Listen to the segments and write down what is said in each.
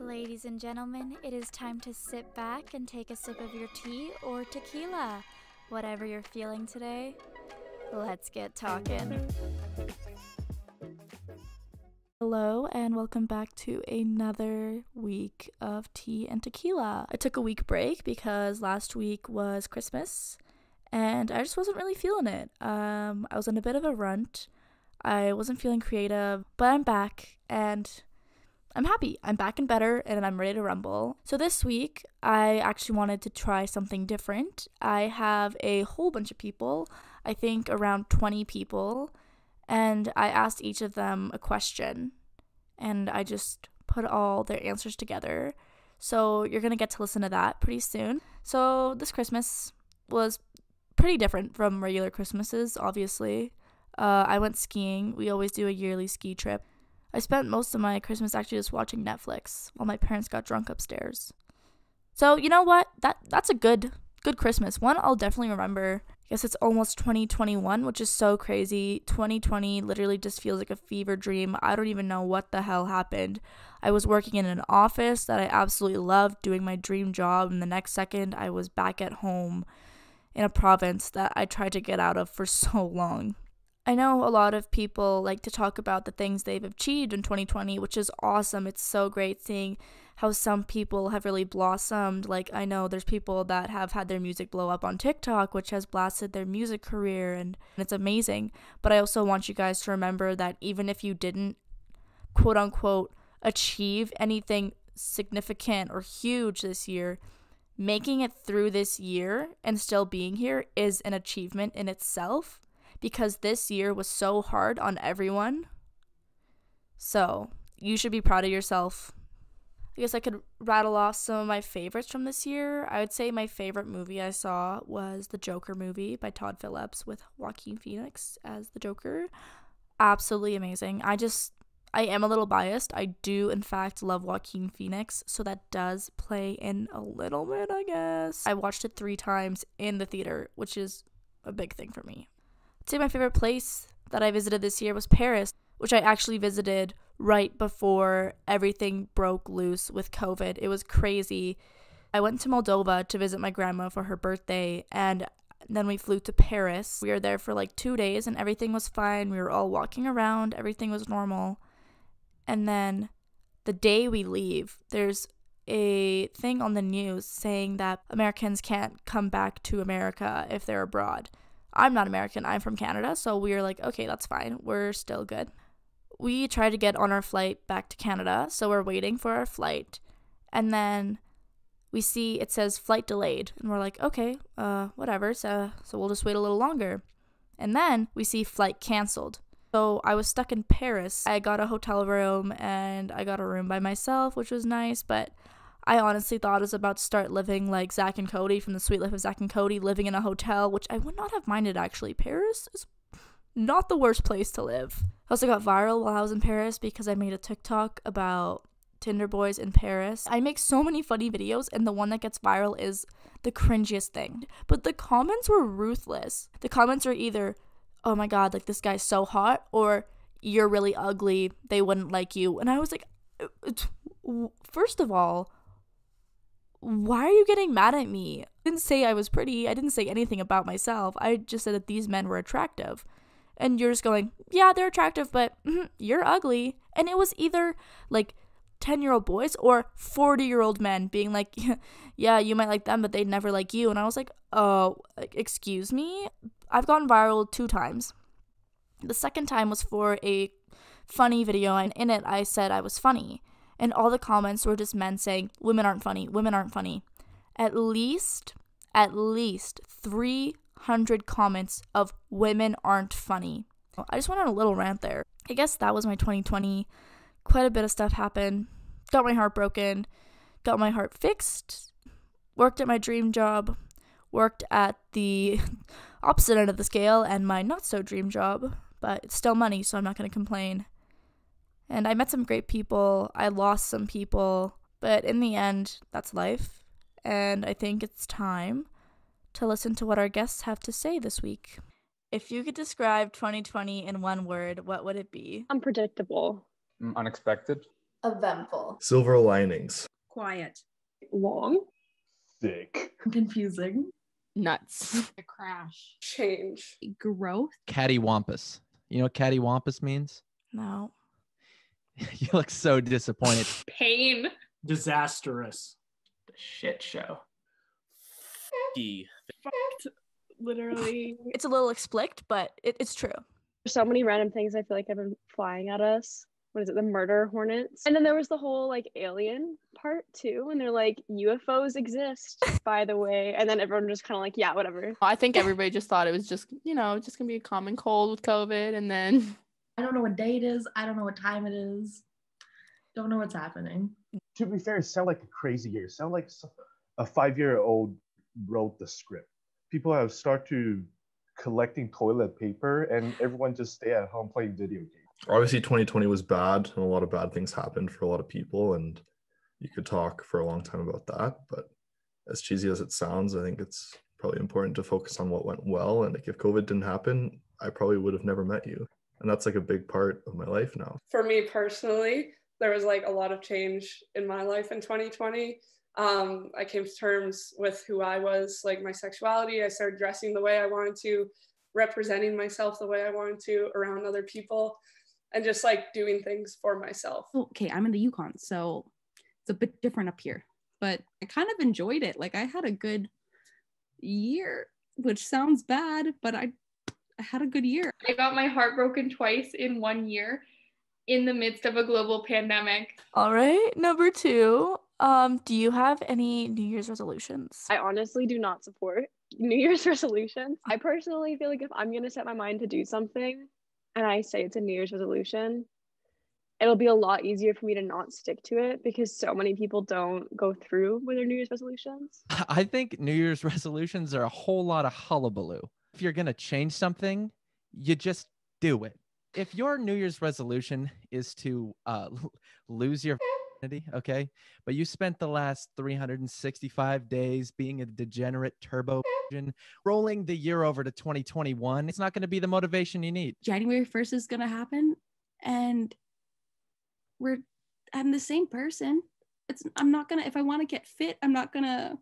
Ladies and gentlemen, it is time to sit back and take a sip of your tea or tequila. Whatever you're feeling today, let's get talking. Hello and welcome back to another week of tea and tequila. I took a week break because last week was Christmas and I just wasn't really feeling it. I was in a bit of a runt. I wasn't feeling creative, but I'm back and I'm happy. I'm back and better and I'm ready to rumble. So this week, I actually wanted to try something different. I have a whole bunch of people, I think around 20 people, and I asked each of them a question and I just put all their answers together. So you're going to get to listen to that pretty soon. So this Christmas was pretty different from regular Christmases, obviously. I went skiing. We always do a yearly ski trip. I spent most of my Christmas actually just watching Netflix while my parents got drunk upstairs. So, you know what? That's a good Christmas. One I'll definitely remember. I guess it's almost 2021, which is so crazy. 2020 literally just feels like a fever dream. I don't even know what the hell happened. I was working in an office that I absolutely loved, doing my dream job, and the next second I was back at home in a province that I tried to get out of for so long. I know a lot of people like to talk about the things they've achieved in 2020, which is awesome. It's so great seeing how some people have really blossomed. Like, I know there's people that have had their music blow up on TikTok, which has blasted their music career, and it's amazing. But I also want you guys to remember that even if you didn't, quote unquote, achieve anything significant or huge this year, making it through this year and still being here is an achievement in itself. Because this year was so hard on everyone. So, you should be proud of yourself. I guess I could rattle off some of my favorites from this year. I would say my favorite movie I saw was the Joker movie by Todd Phillips with Joaquin Phoenix as the Joker. Absolutely amazing. I am a little biased. I do, in fact, love Joaquin Phoenix, so that does play in a little bit, I guess. I watched it 3 times in the theater, which is a big thing for me. I'd say my favorite place that I visited this year was Paris, which I actually visited right before everything broke loose with COVID. It was crazy. I went to Moldova to visit my grandma for her birthday, and then we flew to Paris. We were there for like 2 days, and everything was fine. We were all walking around. Everything was normal. And then the day we leave, there's a thing on the news saying that Americans can't come back to America if they're abroad. I'm not American, I'm from Canada, so we were like, okay, that's fine, we're still good. We tried to get on our flight back to Canada, so we're waiting for our flight, and then we see it says flight delayed, and we're like, okay, whatever, so we'll just wait a little longer. And then we see flight canceled. So I was stuck in Paris. I got a hotel room, and I got a room by myself, which was nice, but I honestly thought I was about to start living like Zack and Cody from The Sweet Life of Zack and Cody, living in a hotel, which I would not have minded actually. Paris is not the worst place to live. I also got viral while I was in Paris because I made a TikTok about Tinder boys in Paris. I make so many funny videos, and the one that gets viral is the cringiest thing. But the comments were ruthless. The comments are either, oh my god, like this guy's so hot, or you're really ugly, they wouldn't like you. And I was like, first of all, why are you getting mad at me? I didn't say I was pretty. I didn't say anything about myself. I just said that these men were attractive. And you're just going, yeah, they're attractive, but you're ugly. And it was either like 10-year-old boys or 40-year-old men being like, yeah, you might like them, but they'd never like you. And I was like, oh, excuse me? I've gone viral 2 times. The second time was for a funny video, and in it I said I was funny. And all the comments were just men saying, women aren't funny, women aren't funny. At least 300 comments of women aren't funny. I just went on a little rant there. I guess that was my 2020. Quite a bit of stuff happened. Got my heart broken. Got my heart fixed. Worked at my dream job. Worked at the opposite end of the scale and my not so dream job. But it's still money, so I'm not going to complain. And I met some great people. I lost some people. But in the end, that's life. And I think it's time to listen to what our guests have to say this week. If you could describe 2020 in one word, what would it be? Unpredictable. Unexpected. Eventful. Silver linings. Quiet. Long. Sick. Confusing. Nuts. A crash. Change. Growth. Cattywampus. You know what cattywampus means? No. You look so disappointed. Pain. Disastrous. The shit show. Fucked. Literally. It's a little explicit, but it's true. There's so many random things I feel like have been flying at us. What is it? The murder hornets. And then there was the whole like alien part too. And they're like, UFOs exist, by the way. And then everyone just kind of like, yeah, whatever. I think everybody just thought it was just, just gonna be a common cold with COVID. And then I don't know what day it is. I don't know what time it is. Don't know what's happening. To be fair, it sounded like a crazy year. It sounded like a 5-year-old wrote the script. People have started collecting toilet paper and everyone just stay at home playing video games. Obviously 2020 was bad and a lot of bad things happened for a lot of people, and you could talk for a long time about that, but as cheesy as it sounds, I think it's probably important to focus on what went well. And like, if COVID didn't happen, I probably would have never met you, and that's like a big part of my life now. For me personally, there was like a lot of change in my life in 2020. I came to terms with who I was, like my sexuality. I started dressing the way I wanted to, representing myself the way I wanted to around other people, and just like doing things for myself. okay, I'm in the Yukon, so it's a bit different up here, but I kind of enjoyed it. Like I had a good year, which sounds bad, but I had a good year. I got my heart broken twice in 1 year in the midst of a global pandemic. All right, number 2. Do you have any New Year's resolutions? I honestly do not support New Year's resolutions. I personally feel like if I'm going to set my mind to do something and I say it's a New Year's resolution, it'll be a lot easier for me to not stick to it because so many people don't go through with their New Year's resolutions. I think New Year's resolutions are a whole lot of hullabaloo. If you're going to change something, you just do it. If your New Year's resolution is to lose your virginity, okay, but you spent the last 365 days being a degenerate turbo virgin, rolling the year over to 2021, it's not going to be the motivation you need. January 1st is gonna happen, and I'm the same person. I'm not gonna, if I want to get fit, I'm not gonna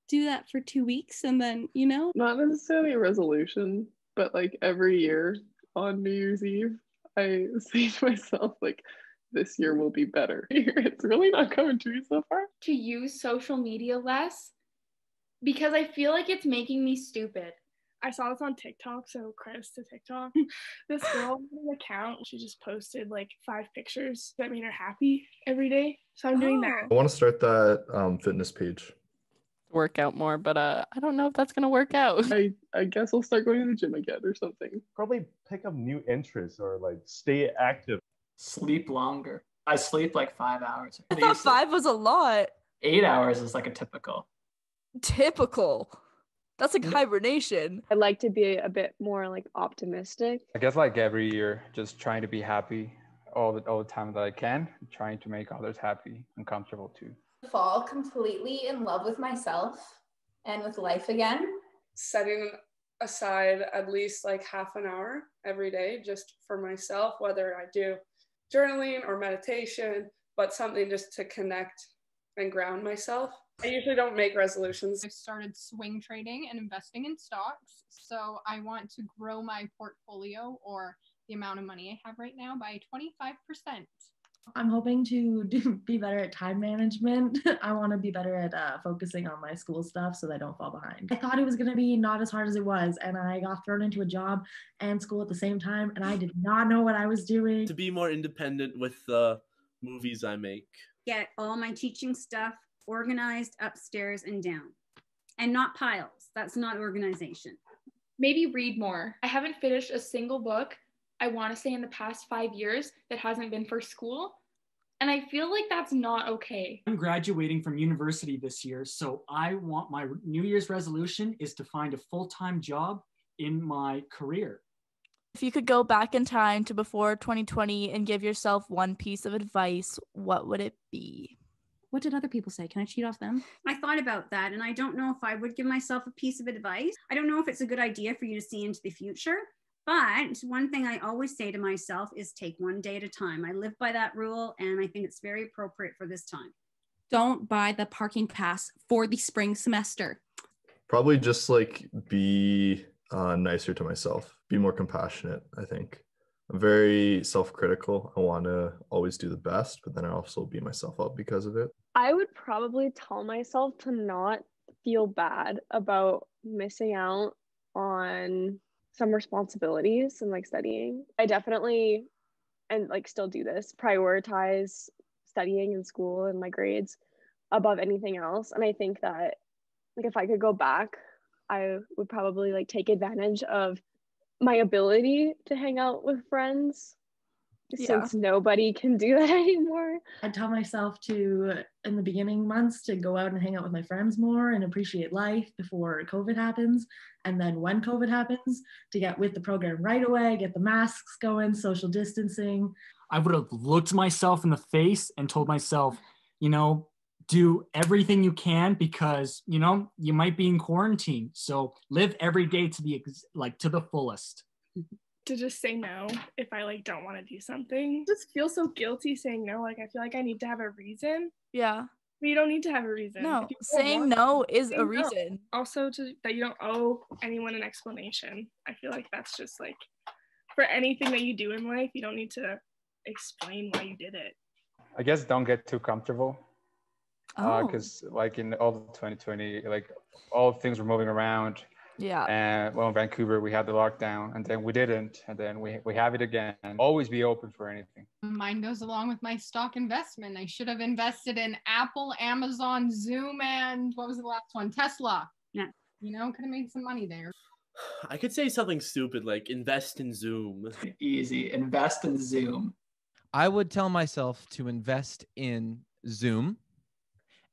do that for 2 weeks and then, Not necessarily a resolution, but like every year on New Year's Eve, I say to myself, like, this year will be better. It's really not coming true so far. To use social media less because I feel like it's making me stupid. I saw this on TikTok, so credits to TikTok. This girl had an account. She just posted like 5 pictures that made her happy every day. So I'm doing that. I want to start that fitness page. Work out more, but I don't know if that's gonna work out. I guess I'll start going to the gym again or something. Probably pick up new interests or like stay active. Sleep longer. I sleep like 5 hours. I thought 5 was a lot. 8 hours is like a typical. Typical. That's like hibernation. I'd like to be a bit more like optimistic. I guess like every year, just trying to be happy all the time that I can, trying to make others happy and comfortable too. Fall completely in love with myself and with life again. Setting aside at least like half an hour every day just for myself, whether I do journaling or meditation, but something just to connect and ground myself. I usually don't make resolutions. I've started swing trading and investing in stocks. So I want to grow my portfolio or the amount of money I have right now by 25%. I'm hoping to be better at time management. I want to be better at focusing on my school stuff so that I don't fall behind. I thought it was going to be not as hard as it was, and I got thrown into a job and school at the same time, and I did not know what I was doing. To be more independent with the movies I make. Get all my teaching stuff organized upstairs and down, and not piles. That's not organization. Maybe read more. I haven't finished a single book, I want to say, in the past 5 years that hasn't been for school. And I feel like that's not okay. I'm graduating from university this year, so I want my New Year's resolution is to find a full-time job in my career. If you could go back in time to before 2020 and give yourself one piece of advice, what would it be? What did other people say? Can I cheat off them? I thought about that, and I don't know if I would give myself a piece of advice. I don't know if it's a good idea for you to see into the future, But one thing I always say to myself is take one day at a time. I live by that rule, and I think it's very appropriate for this time. Don't buy the parking pass for the spring semester. Probably just like be nicer to myself, be more compassionate, I think. I'm very self-critical. I want to always do the best, but then I also beat myself up because of it. I would probably tell myself to not feel bad about missing out on some responsibilities and like studying. I definitely, and like still do this, prioritize studying in school and my grades above anything else. And I think that like if I could go back, I would probably like take advantage of my ability to hang out with friends since nobody can do that anymore. I tell myself to, in the beginning months, to go out and hang out with my friends more and appreciate life before COVID happens. And then when COVID happens, to get with the program right away, get the masks going, social distancing. I would have looked myself in the face and told myself, do everything you can because, you might be in quarantine. So live every day to the fullest. To just say no if I like don't want to do something. Just feel so guilty saying no. Like I feel like I need to have a reason. Yeah. But you don't need to have a reason. No, saying no is a reason. Also that you don't owe anyone an explanation. I feel like that's just like for anything that you do in life, you don't need to explain why you did it. I guess don't get too comfortable. Because like in all of 2020, like all things were moving around. Yeah. And well, in Vancouver, we had the lockdown, and then we didn't, and then we have it again. Always be open for anything. Mine goes along with my stock investment. I should have invested in Apple, Amazon, Zoom, and what was the last one? Tesla. Yeah. Could have made some money there. I could say something stupid like invest in Zoom. Easy. Invest in Zoom. I would tell myself to invest in Zoom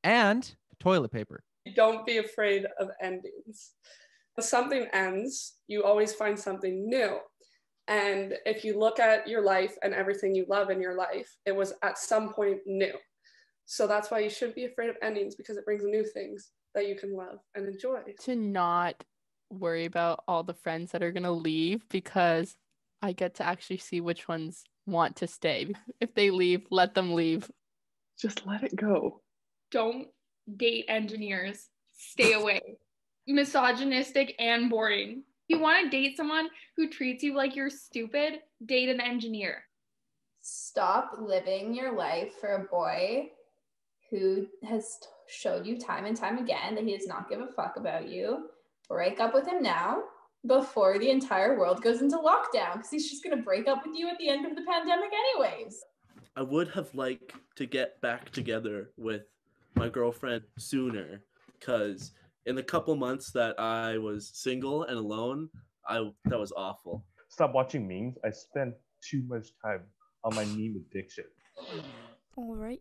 and toilet paper. Don't be afraid of endings. When something ends, you always find something new. And if you look at your life and everything you love in your life, it was at some point new. So that's why you shouldn't be afraid of endings, because it brings new things that you can love and enjoy. To not worry about all the friends that are going to leave, because I get to actually see which ones want to stay. If they leave, let them leave. Just let it go. Don't date engineers. Stay away. Misogynistic and boring. If you want to date someone who treats you like you're stupid, date an engineer. Stop living your life for a boy who has showed you time and time again that he does not give a fuck about you. Break up with him now before the entire world goes into lockdown, because he's just going to break up with you at the end of the pandemic anyways. I would have liked to get back together with my girlfriend sooner, because in the couple months that I was single and alone, that was awful. Stop watching memes. I spent too much time on my meme addiction. All right.